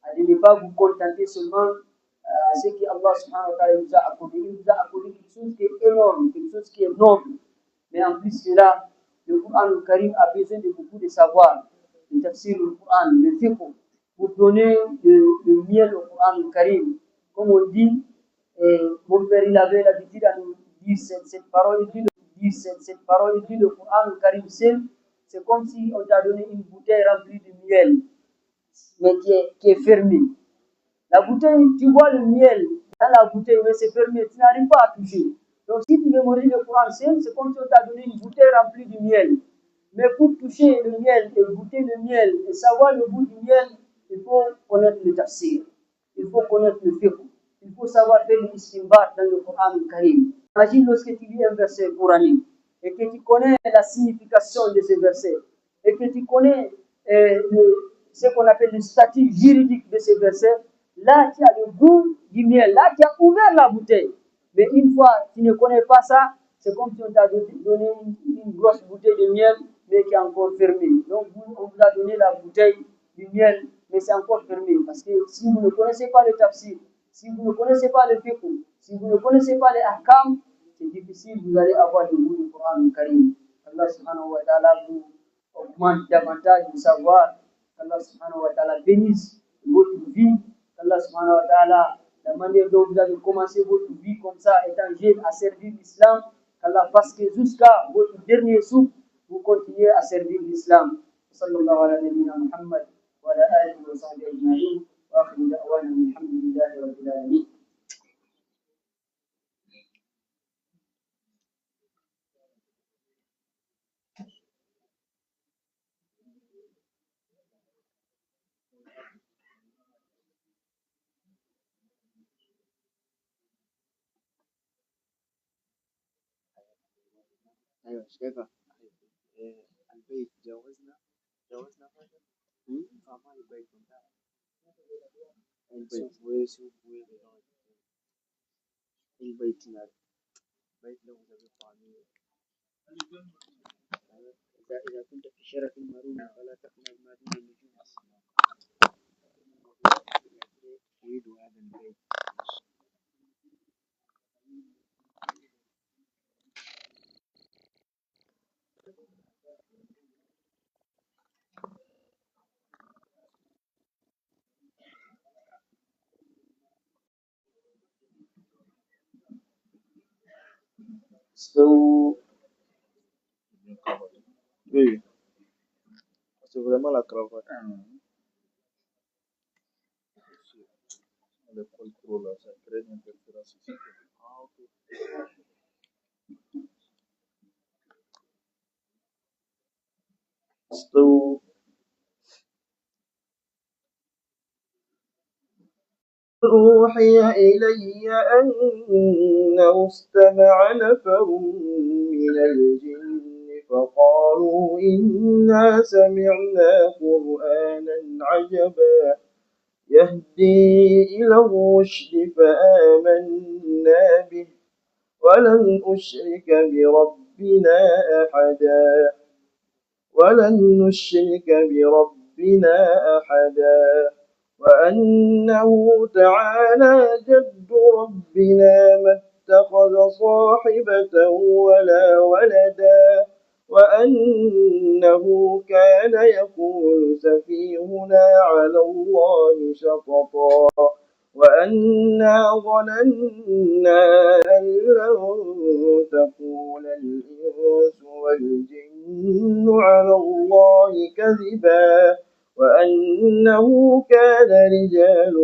à ne pas vous contenter seulement à ce que Allah subhanahu wa ta'ala vous a accordé. Il vous a accordé quelque chose qui est énorme, quelque chose qui est noble. Mais en plus de cela, le Coran le Karim a besoin de beaucoup de savoir. Le tafsir du Coran, le fiqh, pour donner le miel au Coran le Karim. Comme on dit, mon père il avait l'habitude à nous dire cette parole, il dit cette parole, il dit le Coran le Karim c'est comme si on t'a donné une bouteille remplie de miel, mais qui est fermée. La bouteille, tu vois le miel dans la bouteille, mais c'est fermé, tu n'arrives pas à toucher. Donc si tu mémorises le Coran, c'est comme si on t'a donné une bouteille remplie de miel. Mais pour toucher le miel et goûter le miel et savoir le goût du miel, il faut connaître le tafsir, il faut connaître le fiqh, il faut savoir faire l'istimbat dans le Coran Karim. Imagine lorsque tu lis un verset coranique et que tu connais la signification de ce verset et que tu connais ce qu'on appelle le statut juridique de ce verset, là tu as le goût du miel, là tu as ouvert la bouteille. Mais une fois tu ne connais pas ça, c'est comme si on t'a donné une grosse bouteille de miel, mais qui est encore fermée. Donc on vous a donné la bouteille du miel, mais c'est encore fermé. Parce que si vous ne connaissez pas le tafsir, si vous ne connaissez pas le fiqh, si vous ne connaissez pas les ahkam, c'est difficile, vous allez avoir le goût du Coran Karim. Allah subhanahu wa ta'ala vous augmente davantage de savoir. Allah subhanahu wa ta'ala bénisse votre vie. Allah subhanahu wa ta'ala, la manière dont vous avez commencé votre vie comme ça, étant jeune à servir l'islam, qu'Allah fasse que jusqu'à votre dernier souffle, vous continuez à servir l'islam. Sallallahu alayhi wa sallam Muhammad wa ala alihi wa sahbihi ajma'in. وآخر دعوانا الحمد لله رب العالمين. ايوه شايفه. البيت جوزنا حاجه. ما البيت ويسوق البيت لا بيت له زي طعمية. إذا كنت في شرف المرون فلا تقنع ما دون النجوم. أريد هذا البيت. استووا. Oui, c'est vraiment la cravate. Le contrôle, là, ça crée une interférence ici. Ah, ok. استووا. أوحي إلي أنه استمع نفر من الجن فقالوا إنا سمعنا قرآنا عجبا يهدي إلى الرشد فآمنا به ولن نشرك بربنا أحدا وأنه تعالى جد ربنا ما اتخذ صاحبة ولا ولدا وأنه كان يقول سفيهنا على الله شططا وأنا ظننا أن لن تقول الإنس والجن على الله كذبا وأنه كان رجال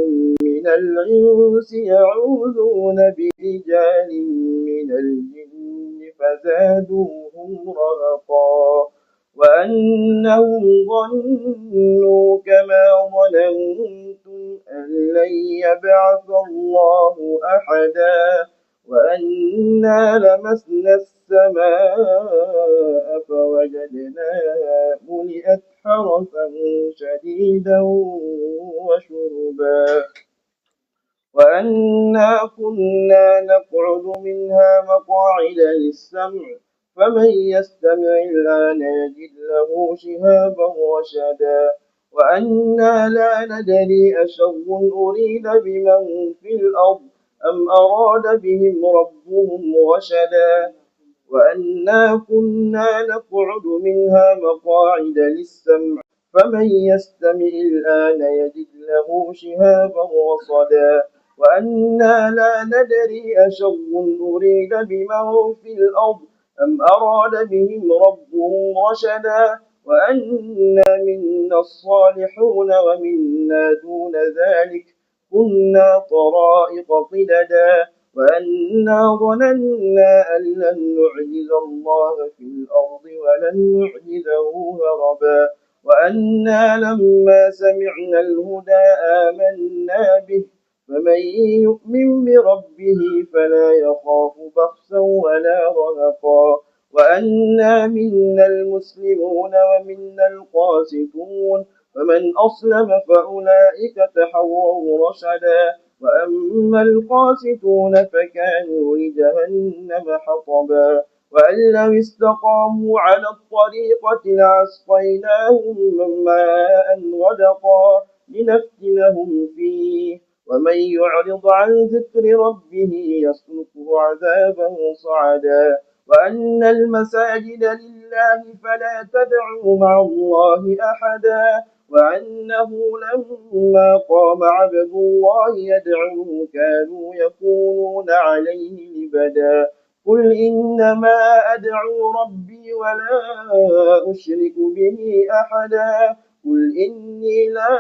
من الإنس يعوذون برجال من الجن فزادوهم رهقا وأنهم ظنوا كما ظننتم أن لن يبعث الله أحدا وأنا لمسنا السماء فوجدناها ملئت حرسا شديدا وشربا وأنا كنا نقعد منها مقاعد للسمع فمن يستمع الآن يجد له شهابا رشدا وأنا لا ندري أشر أريد بمن في الأرض أم أراد بهم ربهم رشدا وأنا كنا نقعد منها مقاعد للسمع فمن يستمع الآن يجد له شهابا رصدا وأنا لا ندري أشر أريد بمن في الأرض أم أراد بهم ربهم رشدا وأنا منا الصالحون ومنا دون ذلك كنا طرائق قددا وأنا ظننا أن لن نعجز الله في الأرض ولن نعجزه هربا وأنا لما سمعنا الهدى آمنا به فمن يؤمن بربه فلا يخاف بخسا ولا رهقا وأنا منا المسلمون ومنا القاسطون فمن أسلم فأولئك تحروا رشدا وأما القاسطون فكانوا لجهنم حطبا وأن لو استقاموا على الطريقة لأسقيناهم ماء غدقا لنفتنهم فيه ومن يعرض عن ذكر ربه يسلكه عذابا صعدا وأن المساجد لله فلا تدعوا مع الله أحدا وأنه لما قام عبد الله يدعوه كانوا يكونون عليه لبدا قل إنما أدعو ربي ولا أشرك به أحدا قل إني لا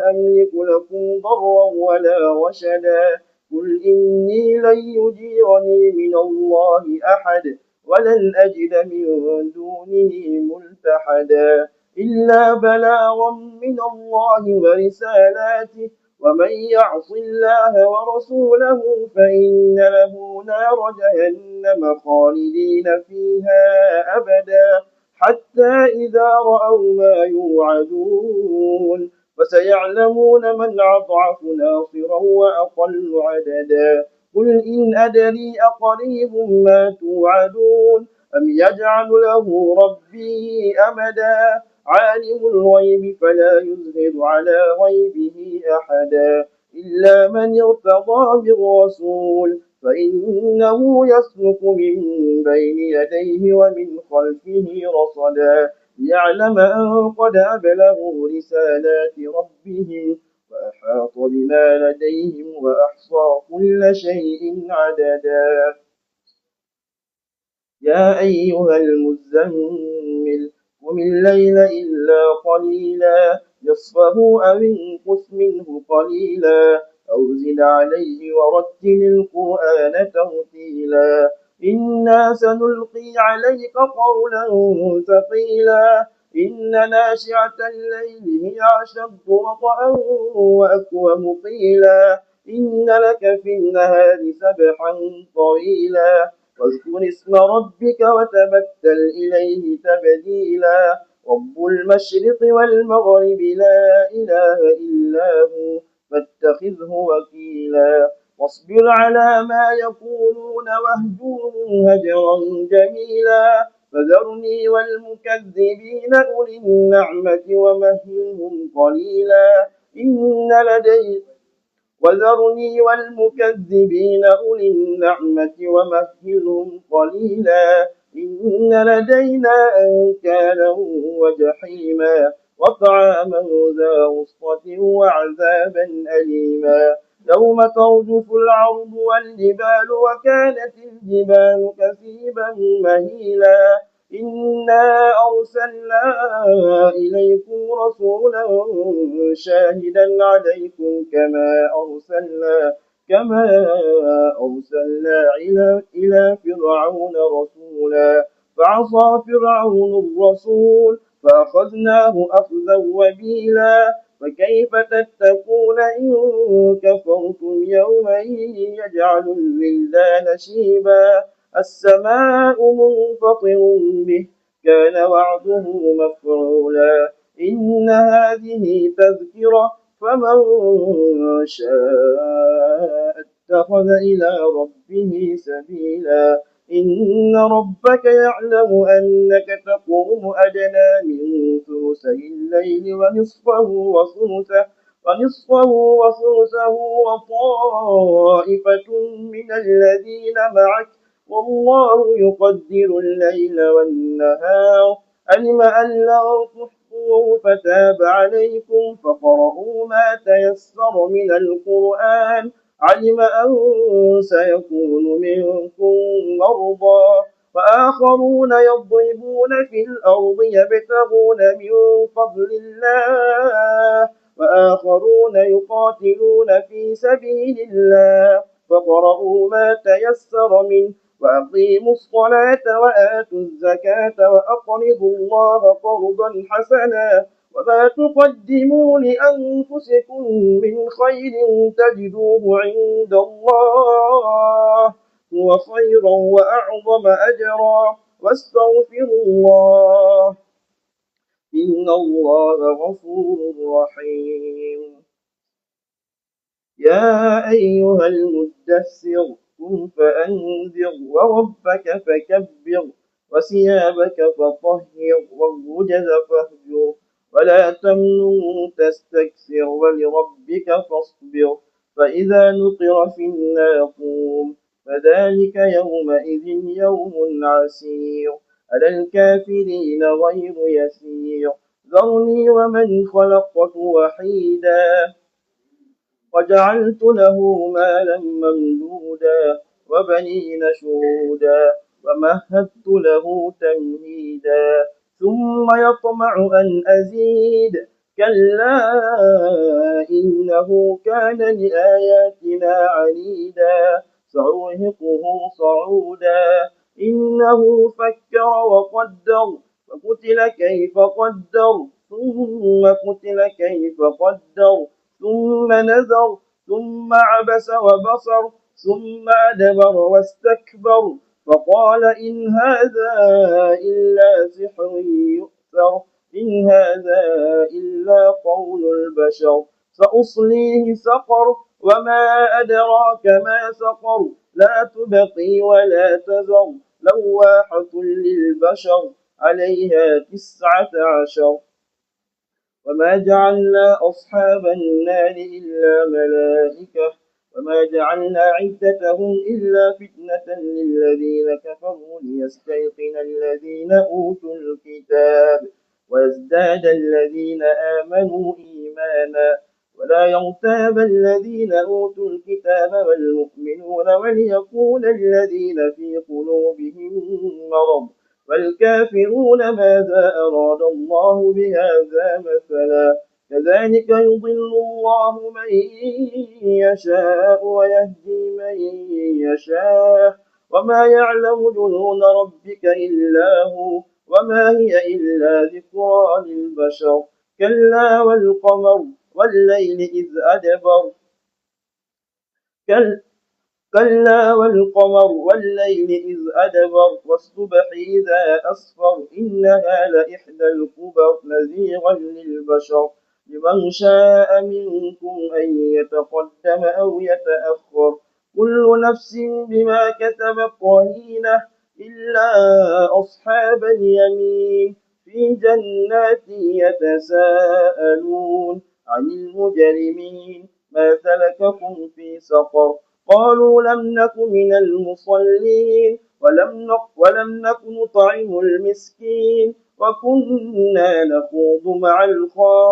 أملك لكم ضرا ولا رشدا قل إني لن يجيرني من الله أحد ولن أجد من دونه ملتحدا إلا بلاغا من الله ورسالاته ومن يعص الله ورسوله فإن له نار جهنم خالدين فيها أبدا حتى إذا رأوا ما يوعدون فسيعلمون من أضعف ناصرا وأقل عددا قل إن أدري أقريب ما توعدون أم يجعل له ربي أمدا عالم الغيب فلا يظهر على غيبه أحدا إلا من ارتضى بالرسول فإنه يسلك من بين يديه ومن خلفه رصدا ليعلم أن قد أبلغوا رسالات ربهم وأحاط بما لديهم وأحصى كل شيء عددا يا أيها المزمل قم الليل إلا قليلا نصفه أو انقص منه قليلا أو زد عليه ورتل القرآن ترتيلا إنا سنلقي عليك قولا ثقيلا إن ناشئة الليل هي أشد وطئا وأقوم قيلا إن لك في النهار سبحا طويلا واذكر اسم ربك وتبتل إليه تبديلا رب المشرق والمغرب لا إله إلا هو فاتخذه وكيلا واصبر على ما يقولون واهجرهم هجرا جميلا فذرني والمكذبين أولي النعمة ومهلهم قليلا إن لدي وذرني والمكذبين أولي النعمة ومهلهم قليلا إن لدينا أنكالا وجحيما وطعاما ذا غصة وعذابا أليما يوم ترجف الأرض والجبال وكانت الجبال كثيبا مهيلا إنا أرسلنا إليكم رسولا شاهدا عليكم كما أرسلنا إلى فرعون رسولا فعصى فرعون الرسول فأخذناه أخذا وبيلا فكيف تتقون إن كفرتم يوما يجعل الولدان شيبا السماء منفطر به كان وعده مفعولا إن هذه تذكرة فمن شاء اتخذ إلى ربه سبيلا إن ربك يعلم أنك تقوم أدنى من ثلثي الليل ونصفه وثلثه وطائفة من الذين معك والله يقدر الليل والنهار علم أن لن تحصوه فتاب عليكم فقرؤوا ما تيسر من القرآن علم أن سيكون منكم مرضى وآخرون يضربون في الأرض يبتغون من فضل الله وآخرون يقاتلون في سبيل الله فقرؤوا ما تيسر منه وأقيموا الصلاة وآتوا الزكاة وأقرضوا الله قرضا حسنا وما تقدموا لأنفسكم من خير تجدوه عند الله هو خيرا وأعظم أجرا واستغفروا الله إن الله غفور رحيم يا أيها المدثر قم فأنذر وربك فكبر وثيابك فطهر والرجز فاهجر ولا تمنن تستكثر ولربك فاصبر فإذا نقر في الناقور فذلك يومئذ يوم عسير على الكافرين غير يسير ذرني ومن خلقت وحيدا وجعلت له مالا ممدودا وبنين شهودا ومهدت له تمهيدا ثم يطمع أن أزيد كلا إنه كان لآياتنا عنيدا سأرهقه صعودا إنه فكر وقدر فقتل كيف قدر ثم قتل كيف قدر ثم نذر ثم عبس وبصر ثم أدبر واستكبر فقال إن هذا إلا سحر يؤثر إن هذا إلا قول البشر سأصليه سقر وما أدراك ما سقر لا تبقي ولا تذر لواحة للبشر عليها 19 وما جعلنا أصحاب النار إلا ملائكة وما جعلنا عدتهم إلا فتنة للذين كفروا ليستيقن الذين أوتوا الكتاب ويزداد الذين آمنوا إيمانا ولا يرتاب الذين أوتوا الكتاب والمؤمنون وليقول الذين في قلوبهم مرض والكافرون ماذا أراد الله بهذا مثلا كذلك يضل الله من يشاء ويهدي من يشاء وما يعلم جنود ربك إلا هو وما هي إلا ذكرى للبشر كلا والقمر والليل إذ أدبر كلا والقمر والليل إذ أدبر والصبح إذا أسفر إنها لإحدى الكبر نذيرا للبشر لمن شاء منكم أن يتقدم أو يتأخر كل نفس بما كسبت رهينة إلا أصحاب اليمين في جنات يتساءلون عن المجرمين ما سلككم في سقر قالوا لم نك من المصلين ولم نك نطعم المسكين وكنا نخوض مع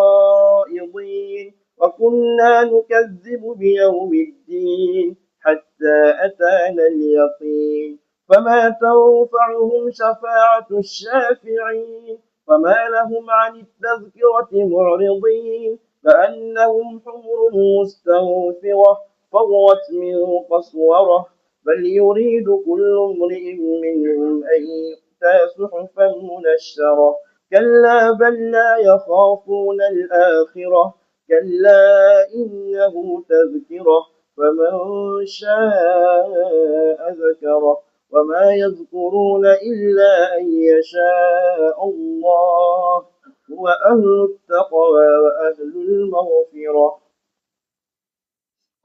الخائضين وكنا نكذب بيوم الدين حتى أتانا اليقين فما تنفعهم شفاعة الشافعين فما لهم عن التذكرة معرضين كأنهم حمر مستنفرة فرت من قسورة بل يريد كل امرئ منهم أن يؤتى صحفا منشرة كلا بل لا يخافون الآخرة كلا إنه تذكرة فمن شاء ذكره وما يذكرون إلا أن يشاء الله هو أهل التقوى وأهل المغفرة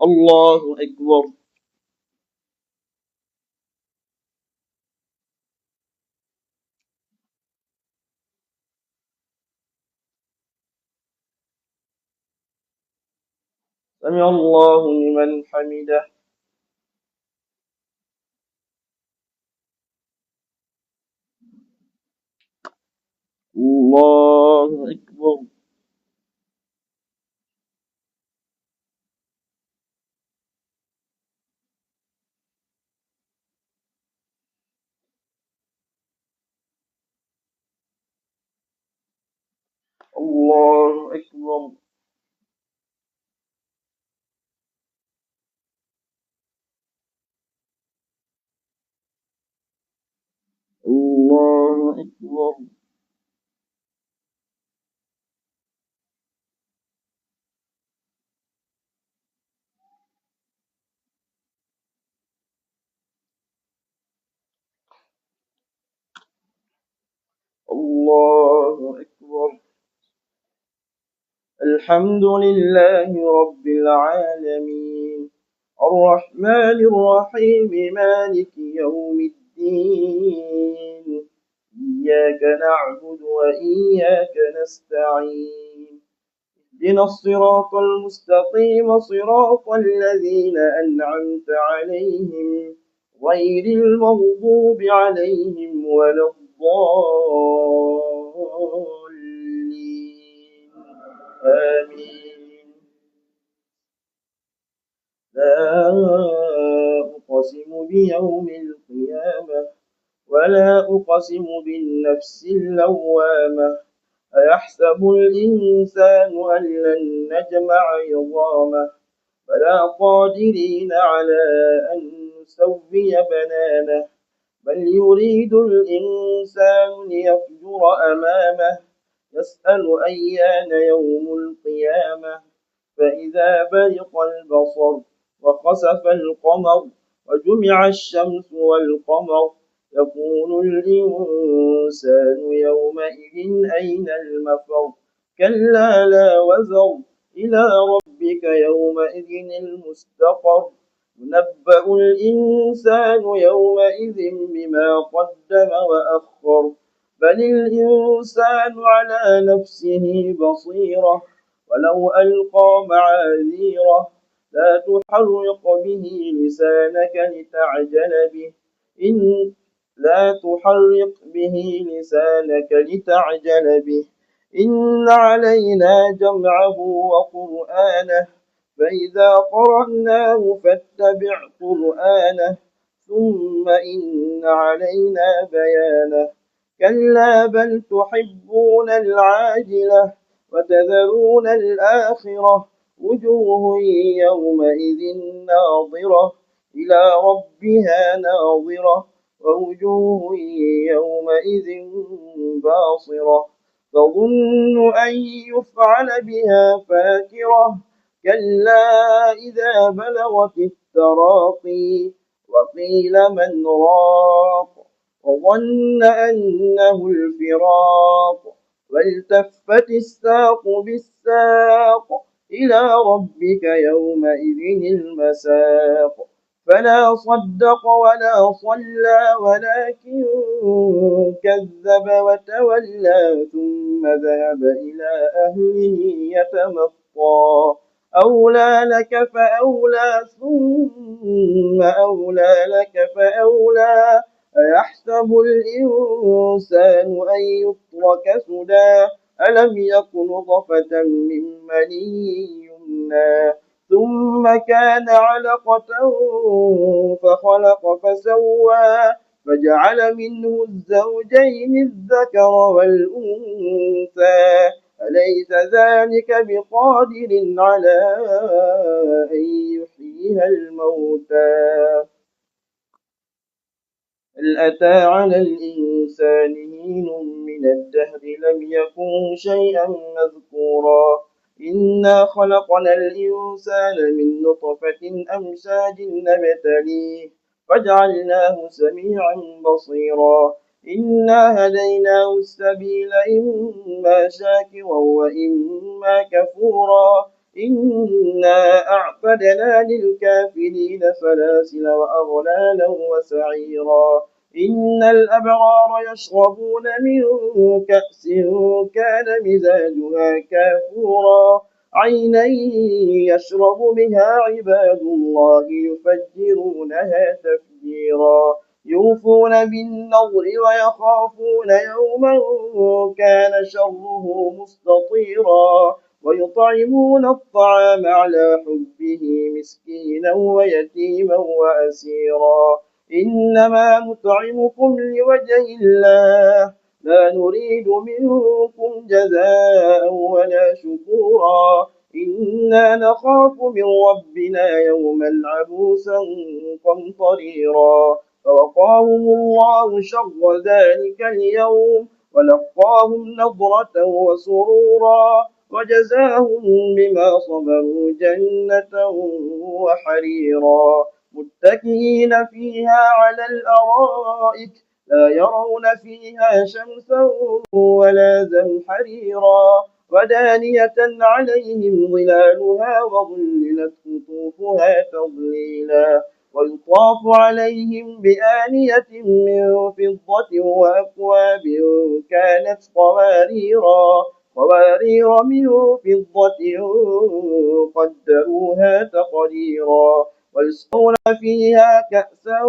الله أكبر سمع الله لمن حمده الله أكبر الله أكبر الله أكبر الله أكبر الحمد لله رب العالمين الرحمن الرحيم مالك يوم الدين إياك نعبد وإياك نستعين اهدنا الصراط المستقيم صراط الذين أنعمت عليهم غير المغضوب عليهم ولا الضالين آمين لا أقسم بيوم القيامة ولا أقسم بالنفس اللوامة أيحسب الإنسان أن لن نجمع عظامه بلى قادرين على أن نسوي بنانه بل يريد الإنسان ليفجر أمامه يسأل أيان يوم القيامة فإذا برق البصر وخسف القمر وجمع الشمس والقمر يقول الإنسان يومئذ أين المفر كلا لا وزر إلى ربك يومئذ المستقر ينبأ الإنسان يومئذ بما قدم وأخر بل الإنسان على نفسه بصيرة ولو ألقى معاذيره لا تحرق به لسانك لتعجل به إن علينا جمعه وقرآنه فإذا قرأناه فاتبع قرآنه ثم إن علينا بيانه كلا بل تحبون العاجلة وتذرون الآخرة وجوه يومئذ ناظرة إلى ربها ناظرة ووجوه يومئذ باصرة تظن أن يفعل بها فاكرة كلا إذا بلغت التراقي وقيل من راق وظن أنه الفراق والتفت الساق بالساق إلى ربك يومئذ المساق فلا صدق ولا صلى ولكن كذب وتولى ثم ذهب إلى أهله يتمطى أولى لك فأولى ثم أولى لك فأولى أيحسب الإنسان أن يترك سدى ألم يك نطفة من مني يمنى ثم كان علقة فخلق فسوى فجعل منه الزوجين الذكر والأنثى أليس ذلك بقادر على أن يحيي الموتى هل أتى على الإنسان حين من الدهر لم يكن شيئا مذكورا إنا خلقنا الإنسان من نطفة أمشاج نبتليه فجعلناه سميعا بصيرا إنا هديناه السبيل إما شاكرا وإما كفورا إنا أعتدنا للكافرين سلاسل وأغلالا وسعيرا إن الأبرار يشربون من كأس كان مزاجها كافورا عينا يشرب بها عباد الله يفجرونها تفجيرا يوفون بالنظر ويخافون يوما كان شره مستطيرا ويطعمون الطعام على حبه مسكينا ويتيما وأسيرا إنما نطعمكم لوجه الله لا نريد منكم جزاء ولا شكورا إنا نخاف من ربنا يوما عبوسا قمطريرا فوقاهم الله شر ذلك اليوم ولقاهم نضرة وسرورا وجزاهم بما صبروا جنة وحريرا متكئين فيها على الأرائك لا يرون فيها شمسا ولا زمحريرا ودانية عليهم ظلالها وظللت قطوفها تظليلا ويطاف عليهم بآنية من فضة وأكواب كانت قوارير من فضة قدروها تقديرا ويسقون فيها كأسا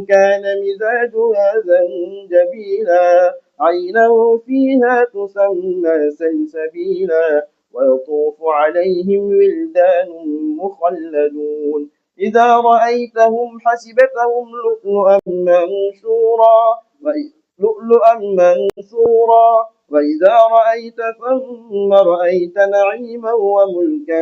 كان مزاجها زنجبيلا عينا فيها تسمى سلسبيلا ويطوف عليهم ولدان مخلدون إذا رأيتهم حسبتهم لؤلؤا منثورا وإذا رأيت ثم رأيت نعيما وملكا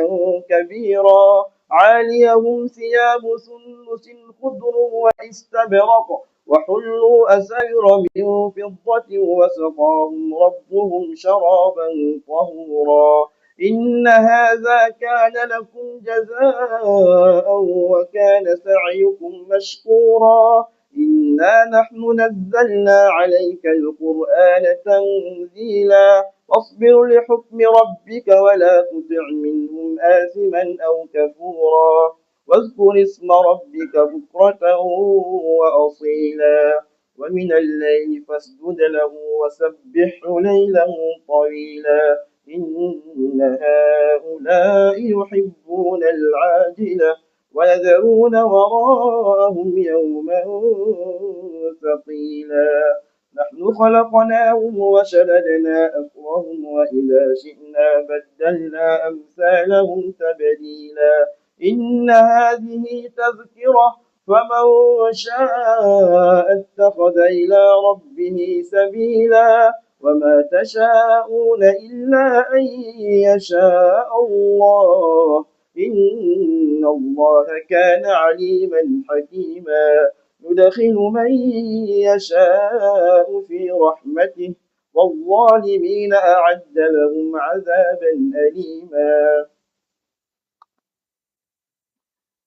كبيرا عاليهم ثياب سندس خضر واستبرق وحلوا أساور من فضة وسقاهم ربهم شرابا طهورا إن هذا كان لكم جزاء وكان سعيكم مشكورا إنا نحن نزلنا عليك القرآن تنزيلا فاصبر لحكم ربك ولا تطع منهم آثما أو كفورا واذكر اسم ربك بكرة وأصيلا ومن الليل فاسجد له وسبحه ليلا طويلا إن هؤلاء يحبون العاجلة ويذرون وراءهم يوما ثقيلا نحن خلقناهم وشددنا أسرهم وإذا شئنا بدلنا أمثالهم تبديلا إن هذه تذكرة فمن شاء اتخذ إلى ربه سبيلا وما تشاءون إلا أن يشاء الله إن الله كان عليما حكيما يدخل من يشاء في رحمته والظالمين أعد لهم عذابا أليما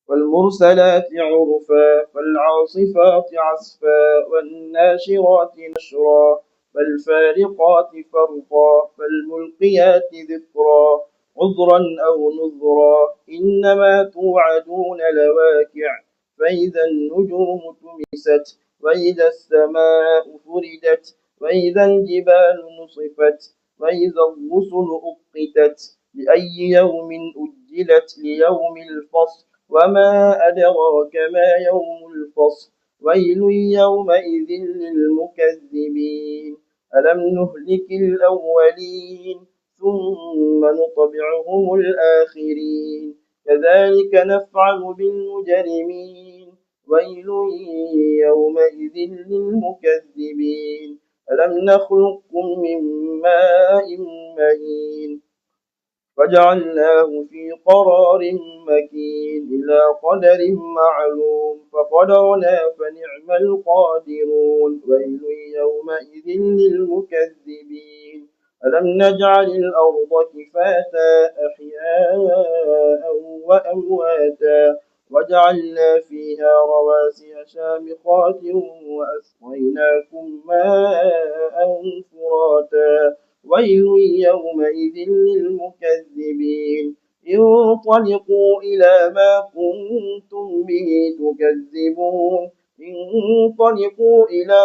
والمرسلات عرفا فالعاصفات عصفا والناشرات نشرا فالفارقات فرقا فالملقيات ذكرا عذرا أو نذرا إنما توعدون لواقع فإذا النجوم تمست وإذا السماء فردت وإذا الجبال نصفت وإذا الرسل أقتت لأي يوم أجلت ليوم الفصل وما أدراك ما يوم الفصل ويل يومئذ للمكذبين ألم نهلك الأولين ثم نطبعهم الآخرين كذلك نفعل بالمجرمين ويل يومئذ للمكذبين ألم نخلقكم من ماء مهين فجعلناه في قرار مكين إلى قدر معلوم فقدرنا فنعم القادرون ويل يومئذ للمكذبين ألم نجعل الأرض كفاتا أحياء وأمواتا وجعلنا فيها رواسي شامخات وأسقيناكم ماء فراتا ويل يومئذ للمكذبين انطلقوا إلى ما كنتم به تكذبون انطلقوا إلى